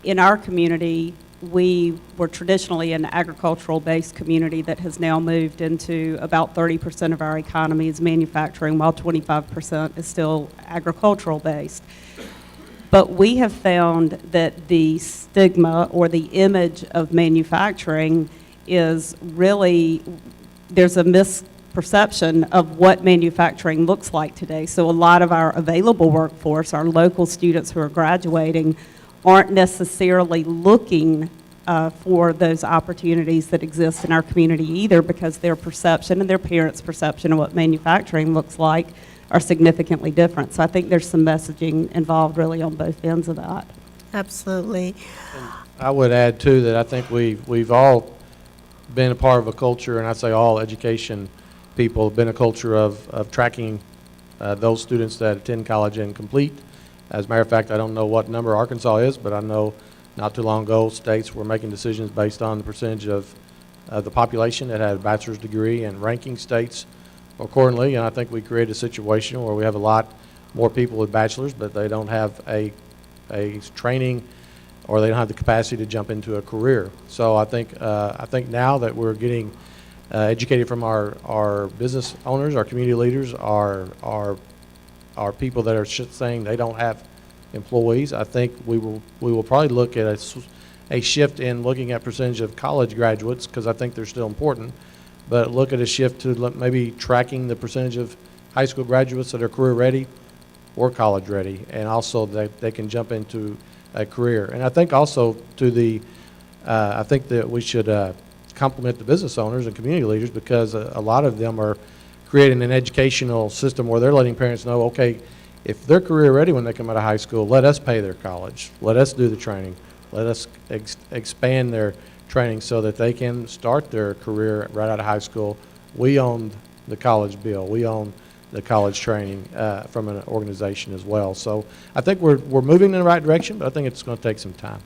in our community, we were traditionally an agricultural-based community that has now moved into about 30% of our economy is manufacturing, while 25% is still agricultural-based. But we have found that the stigma or the image of manufacturing is really, there's a misperception of what manufacturing looks like today. So a lot of our available workforce, our local students who are graduating, aren't necessarily looking for those opportunities that exist in our community either, because their perception and their parents' perception of what manufacturing looks like are significantly different. So I think there's some messaging involved really on both ends of that. Absolutely. I would add, too, that I think we've all been a part of a culture, and I say all education people have been a culture of tracking those students that attend college and complete. As a matter of fact, I don't know what number Arkansas is, but I know not too long ago states were making decisions based on the percentage of the population that had a bachelor's degree and ranking states accordingly. And I think we created a situation where we have a lot more people with bachelors, but they don't have a training, or they don't have the capacity to jump into a career. So I think now that we're getting educated from our business owners, our community leaders, our people that are saying they don't have employees, I think we will probably look at a shift in looking at percentage of college graduates, because I think they're still important, but look at a shift to maybe tracking the percentage of high school graduates that are career ready or college ready, and also that they can jump into a career. And I think also I think that we should compliment the business owners and community leaders, because a lot of them are creating an educational system where they're letting parents know, okay, if they're career ready when they come out of high school, let us pay their college, let us do the training, let us expand their training so that they can start their career right out of high school. We own the college bill, we own the college training from an organization as well. So I think we're moving in the right direction, but I think it's going to take some time.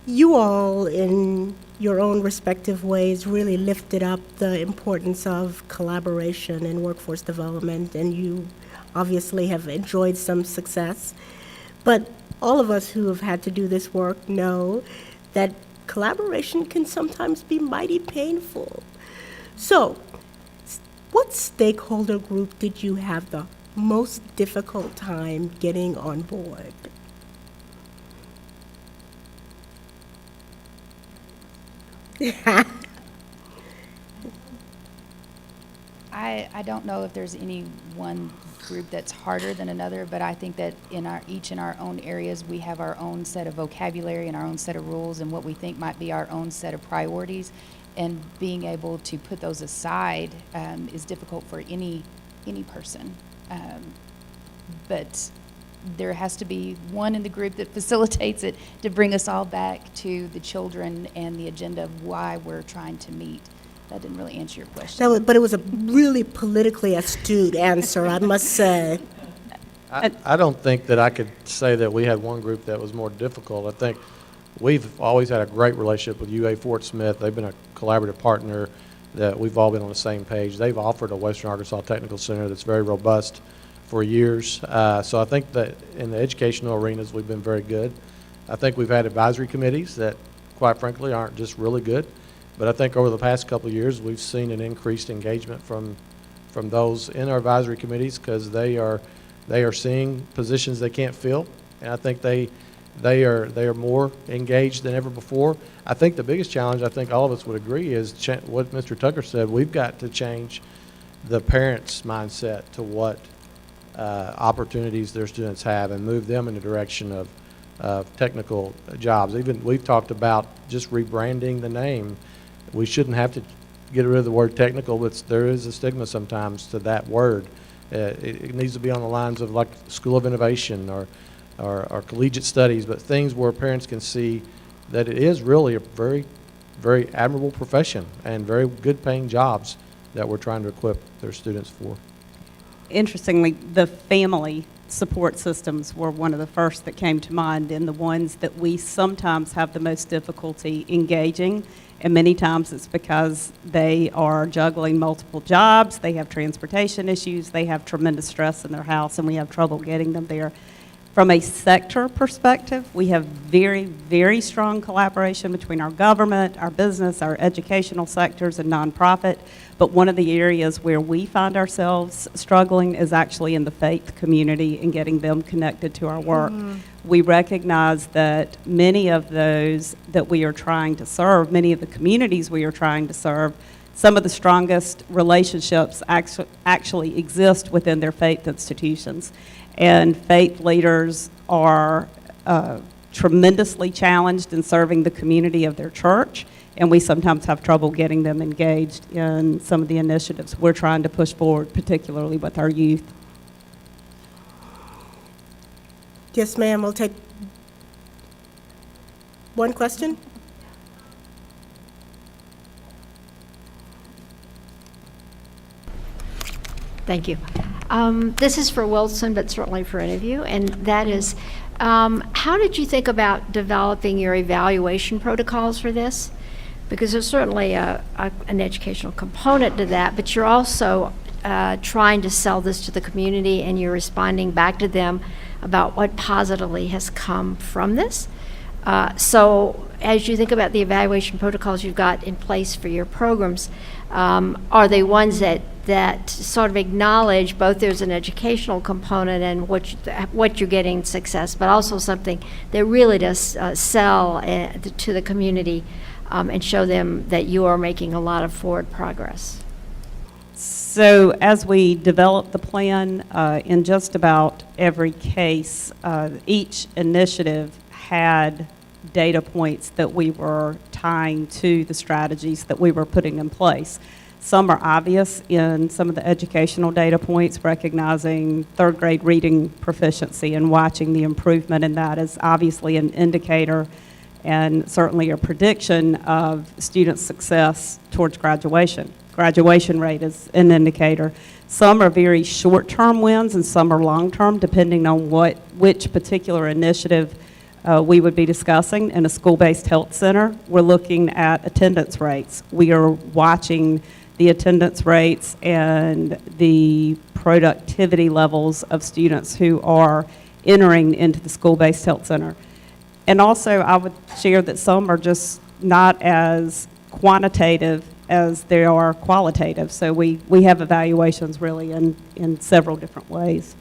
You all, in your own respective ways, really lifted up the importance of collaboration and workforce development, and you obviously have enjoyed some success. But all of us who have had to do this work know that collaboration can sometimes be mighty painful. So, what stakeholder group did you have the most difficult time getting on board? I don't know if there's any one group that's harder than another, but I think that each in our own areas, we have our own set of vocabulary and our own set of rules and what we think might be our own set of priorities. And being able to put those aside is difficult for any person. But there has to be one in the group that facilitates it to bring us all back to the children and the agenda of why we're trying to meet. That didn't really answer your question. But it was a really politically astute answer, I must say. I don't think that I could say that we had one group that was more difficult. I think we've always had a great relationship with UA Fort Smith. They've been a collaborative partner that we've all been on the same page. They've offered a Western Arkansas Technical Center that's very robust for years. So I think that in the educational arenas, we've been very good. I think we've had advisory committees that, quite frankly, aren't just really good. But I think over the past couple of years, we've seen an increased engagement from those in our advisory committees, because they are seeing positions they can't fill, and I think they are more engaged than ever before. I think the biggest challenge, I think all of us would agree, is what Mr. Tucker said. We've got to change the parents' mindset to what opportunities their students have and move them in the direction of technical jobs. Even we've talked about just rebranding the name. We shouldn't have to get rid of the word technical, but there is a stigma sometimes to that word. It needs to be on the lines of like School of Innovation or collegiate studies, but things where parents can see that it is really a very, very admirable profession and very good paying jobs that we're trying to equip their students for. Interestingly, the family support systems were one of the first that came to mind, and the ones that we sometimes have the most difficulty engaging. And many times it's because they are juggling multiple jobs, they have transportation issues, they have tremendous stress in their house, and we have trouble getting them there. From a sector perspective, we have very, very strong collaboration between our government, our business, our educational sectors, and nonprofit. But one of the areas where we find ourselves struggling is actually in the faith community and getting them connected to our work. We recognize that many of those that we are trying to serve, many of the communities we are trying to serve, some of the strongest relationships actually exist within their faith institutions. And faith leaders are tremendously challenged in serving the community of their church, and we sometimes have trouble getting them engaged in some of the initiatives we're trying to push forward, particularly with our youth. Yes, ma'am, we'll take one question. Thank you. This is for Wilson, but certainly for any of you, and that is, how did you think about developing your evaluation protocols for this? Because there's certainly an educational component to that, but you're also trying to sell this to the community, and you're responding back to them about what positively has come from this. So as you think about the evaluation protocols you've got in place for your programs, are they ones that sort of acknowledge both there's an educational component and what you're getting success, but also something that really does sell to the community and show them that you are making a lot of forward progress? So as we developed the plan, in just about every case, each initiative had data points that we were tying to the strategies that we were putting in place. Some are obvious in some of the educational data points, recognizing third grade reading proficiency and watching the improvement in that is obviously an indicator and certainly a prediction of student success towards graduation. Graduation rate is an indicator. Some are very short-term wins and some are long-term, depending on which particular initiative we would be discussing. In a school-based health center, we're looking at attendance rates. We are watching the attendance rates and the productivity levels of students who are entering into the school-based health center. And also, I would share that some are just not as quantitative as they are qualitative. So we have evaluations really in several different ways.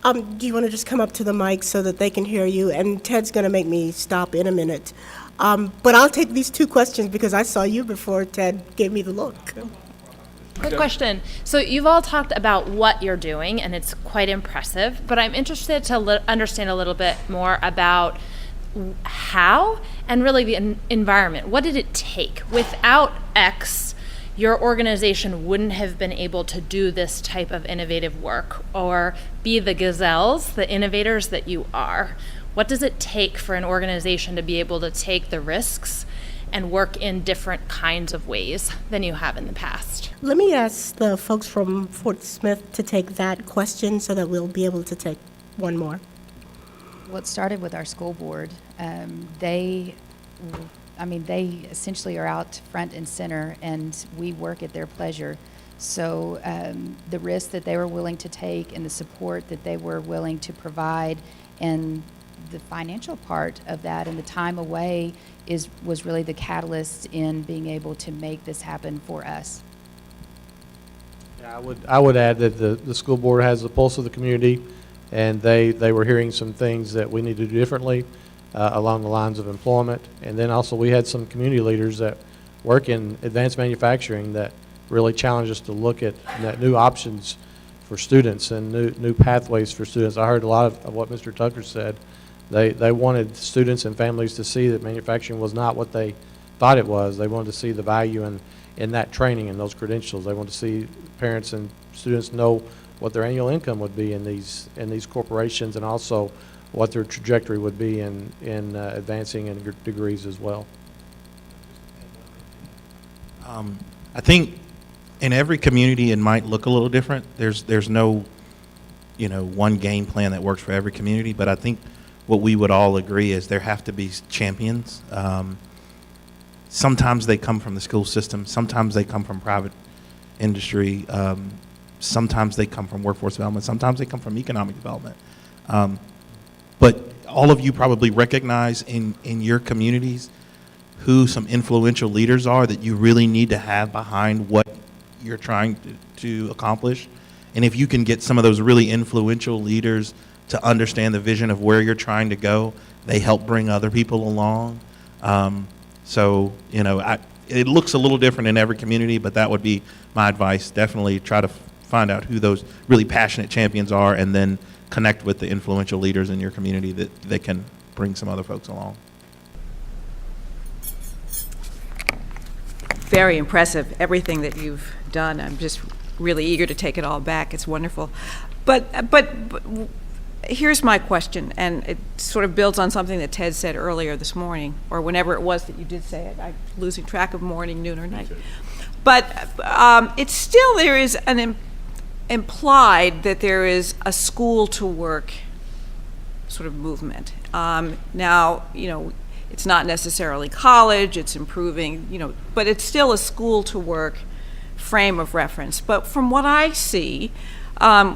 Do you want to just come up to the mic so that they can hear you? And Ted's going to make me stop in a minute. But I'll take these two questions because I saw you before Ted gave me the look. Quick question. So you've all talked about what you're doing, and it's quite impressive, but I'm interested to understand a little bit more about how and really the environment. What did it take? Without X, your organization wouldn't have been able to do this type of innovative work or be the gazelles, the innovators that you are. What does it take for an organization to be able to take the risks and work in different kinds of ways than you have in the past? Let me ask the folks from Fort Smith to take that question so that we'll be able to take one more. Well, it started with our school board. They essentially are out front and center, and we work at their pleasure. So the risk that they were willing to take and the support that they were willing to provide and the financial part of that and the time away was really the catalyst in being able to make this happen for us. Yeah, I would add that the school board has the pulse of the community, and they were hearing some things that we need to do differently along the lines of employment. And then also we had some community leaders that work in advanced manufacturing that really challenged us to look at new options for students and new pathways for students. I heard a lot of what Mr. Tucker said. They wanted students and families to see that manufacturing was not what they thought it was. They wanted to see the value in that training and those credentials. They wanted to see parents and students know what their annual income would be in these corporations, and also what their trajectory would be in advancing in degrees as well. I think in every community it might look a little different. There's no one game plan that works for every community, but I think what we would all agree is there have to be champions. Sometimes they come from the school system, sometimes they come from private industry, sometimes they come from workforce development, sometimes they come from economic development. But all of you probably recognize in your communities who some influential leaders are that you really need to have behind what you're trying to accomplish. And if you can get some of those really influential leaders to understand the vision of where you're trying to go, they help bring other people along. It looks a little different in every community, but that would be my advice. Definitely try to find out who those really passionate champions are, and then connect with the influential leaders in your community that can bring some other folks along. Very impressive, everything that you've done. I'm just really eager to take it all back. It's wonderful. But here's my question, and it sort of builds on something that Ted said earlier this morning, or whenever it was that you did say it. I'm losing track of morning, noon, or night. But it's still, there is an implied that there is a school to work sort of movement. Now, it's not necessarily college, it's improving, but it's still a school to work frame of reference. But from what I see,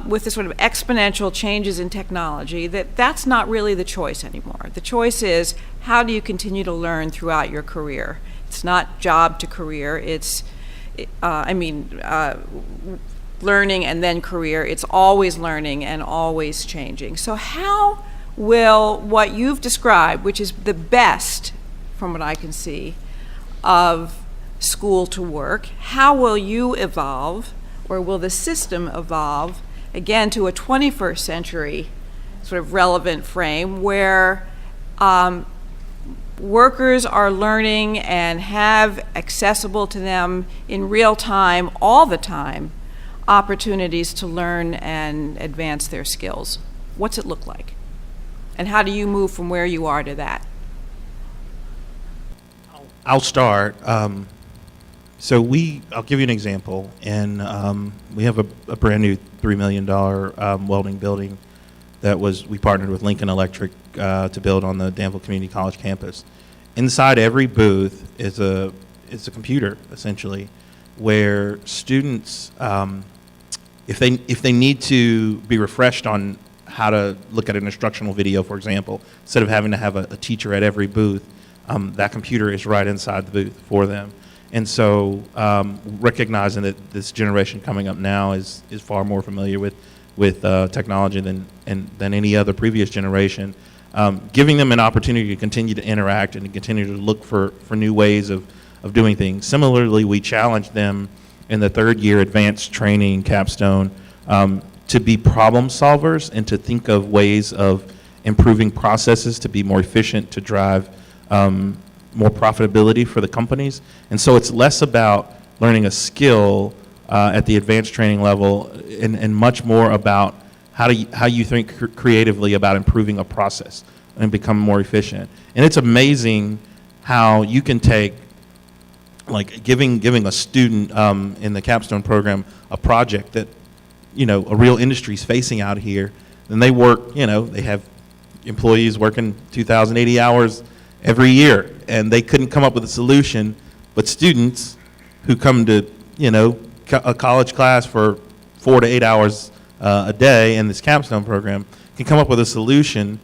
with the sort of exponential changes in technology, that's not really the choice anymore. The choice is, how do you continue to learn throughout your career? It's not job to career, it's, learning and then career. It's always learning and always changing. So how will what you've described, which is the best, from what I can see, of school to work, how will you evolve, or will the system evolve, again, to a 21st century sort of relevant frame where workers are learning and have accessible to them in real time, all the time, opportunities to learn and advance their skills? What's it look like? And how do you move from where you are to that? I'll start. I'll give you an example. And we have a brand new $3 million welding building that we partnered with Lincoln Electric to build on the Danville Community College campus. Inside every booth is a computer, essentially, where students, if they need to be refreshed on how to look at an instructional video, for example, instead of having to have a teacher at every booth, that computer is right inside the booth for them. And so recognizing that this generation coming up now is far more familiar with technology than any other previous generation, giving them an opportunity to continue to interact and to continue to look for new ways of doing things. Similarly, we challenge them in the third year advanced training capstone to be problem solvers and to think of ways of improving processes to be more efficient, to drive more profitability for the companies. And so it's less about learning a skill at the advanced training level and much more about how you think creatively about improving a process and become more efficient. And it's amazing how you can take, like giving a student in the capstone program a project that a real industry is facing out here, and they work, they have employees working 2,080 hours every year, and they couldn't come up with a solution, but students who come to a college class for 4 to 8 hours a day in this capstone program can come up with a solution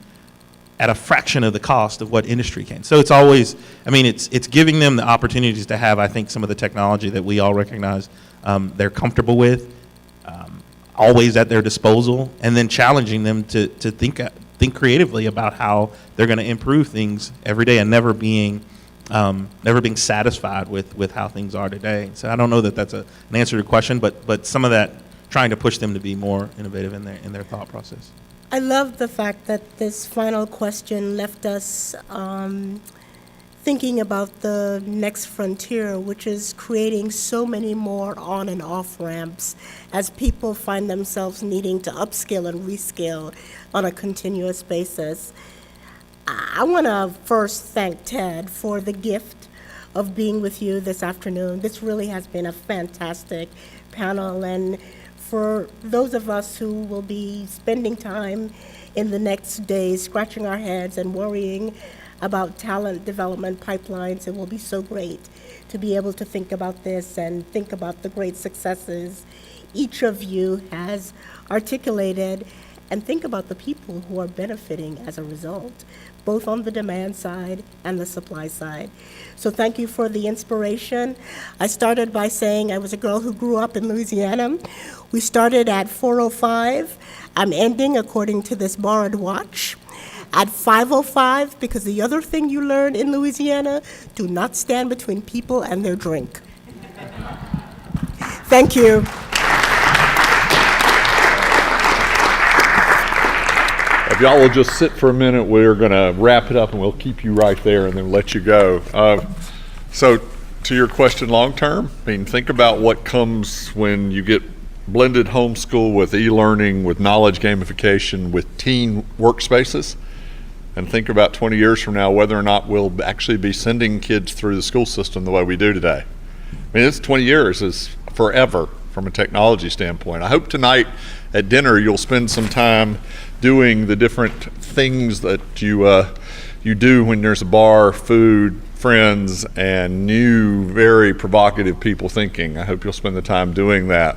at a fraction of the cost of what industry can. So it's always, it's giving them the opportunities to have, I think, some of the technology that we all recognize they're comfortable with, always at their disposal, and then challenging them to think creatively about how they're going to improve things every day and never being satisfied with how things are today. So I don't know that that's an answer to your question, but some of that, trying to push them to be more innovative in their thought process. I love the fact that this final question left us thinking about the next frontier, which is creating so many more on and off ramps as people find themselves needing to upskill and reskill on a continuous basis. I want to first thank Ted for the gift of being with you this afternoon. This really has been a fantastic panel, and for those of us who will be spending time in the next days scratching our heads and worrying about talent development pipelines, it will be so great to be able to think about this and think about the great successes each of you has articulated, and think about the people who are benefiting as a result, both on the demand side and the supply side. So thank you for the inspiration. I started by saying I was a girl who grew up in Louisiana. We started at 4:05. I'm ending, according to this borrowed watch, at 5:05, because the other thing you learn in Louisiana, do not stand between people and their drink. Thank you. If y'all will just sit for a minute, we're going to wrap it up, and we'll keep you right there and then let you go. So to your question long term, think about what comes when you get blended homeschool with e-learning, with knowledge gamification, with teen workspaces, and think about 20 years from now whether or not we'll actually be sending kids through the school system the way we do today. I mean, it's 20 years is forever from a technology standpoint. I hope tonight at dinner you'll spend some time doing the different things that you do when there's a bar, food, friends, and new, very provocative people thinking. I hope you'll spend the time doing that.